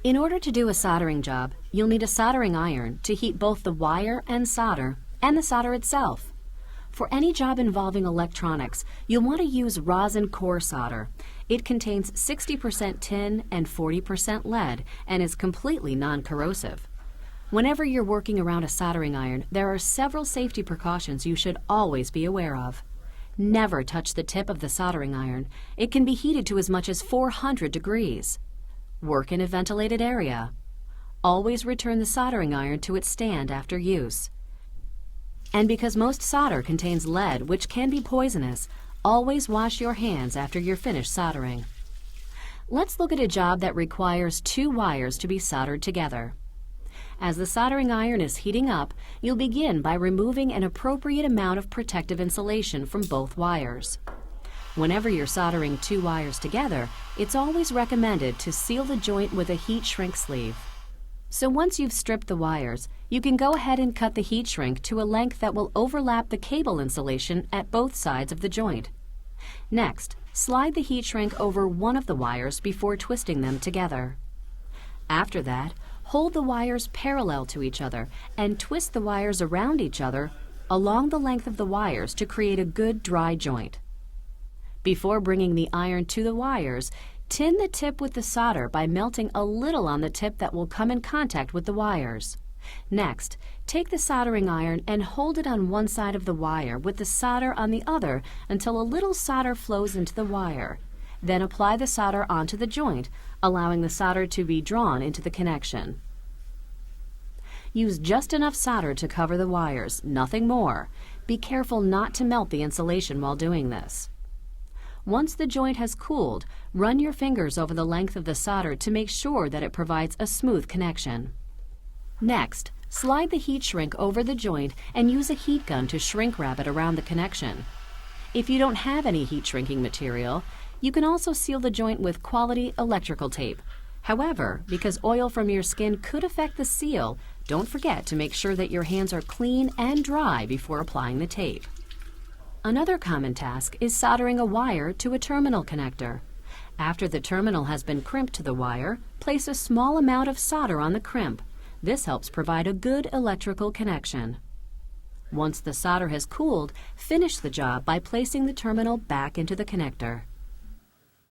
In order to do a soldering job, you'll need a soldering iron to heat both the wire and the solder itself. For any job involving electronics, you'll want to use rosin core solder. It contains 60% tin and 40% lead and is completely non-corrosive. Whenever you're working around a soldering iron, there are several safety precautions you should always be aware of. Never touch the tip of the soldering iron. It can be heated to as much as 400 degrees. Work in a ventilated area. Always return the soldering iron to its stand after use. And because most solder contains lead, which can be poisonous, always wash your hands after you're finished soldering. Let's look at a job that requires two wires to be soldered together. As the soldering iron is heating up, you'll begin by removing an appropriate amount of protective insulation from both wires. Whenever you're soldering two wires together, it's always recommended to seal the joint with a heat shrink sleeve. So once you've stripped the wires, you can go ahead and cut the heat shrink to a length that will overlap the cable insulation at both sides of the joint. Next, slide the heat shrink over one of the wires before twisting them together. After that, hold the wires parallel to each other and twist the wires around each other along the length of the wires to create a good dry joint. Before bringing the iron to the wires, tin the tip with the solder by melting a little on the tip that will come in contact with the wires. Next, take the soldering iron and hold it on one side of the wire with the solder on the other until a little solder flows into the wire. Then apply the solder onto the joint, allowing the solder to be drawn into the connection. Use just enough solder to cover the wires, nothing more. Be careful not to melt the insulation while doing this. Once the joint has cooled, run your fingers over the length of the solder to make sure that it provides a smooth connection. Next, slide the heat shrink over the joint and use a heat gun to shrink wrap it around the connection. If you don't have any heat shrinking material, you can also seal the joint with quality electrical tape. However, because oil from your skin could affect the seal, don't forget to make sure that your hands are clean and dry before applying the tape. Another common task is soldering a wire to a terminal connector. After the terminal has been crimped to the wire, place a small amount of solder on the crimp. This helps provide a good electrical connection. Once the solder has cooled, finish the job by placing the terminal back into the connector.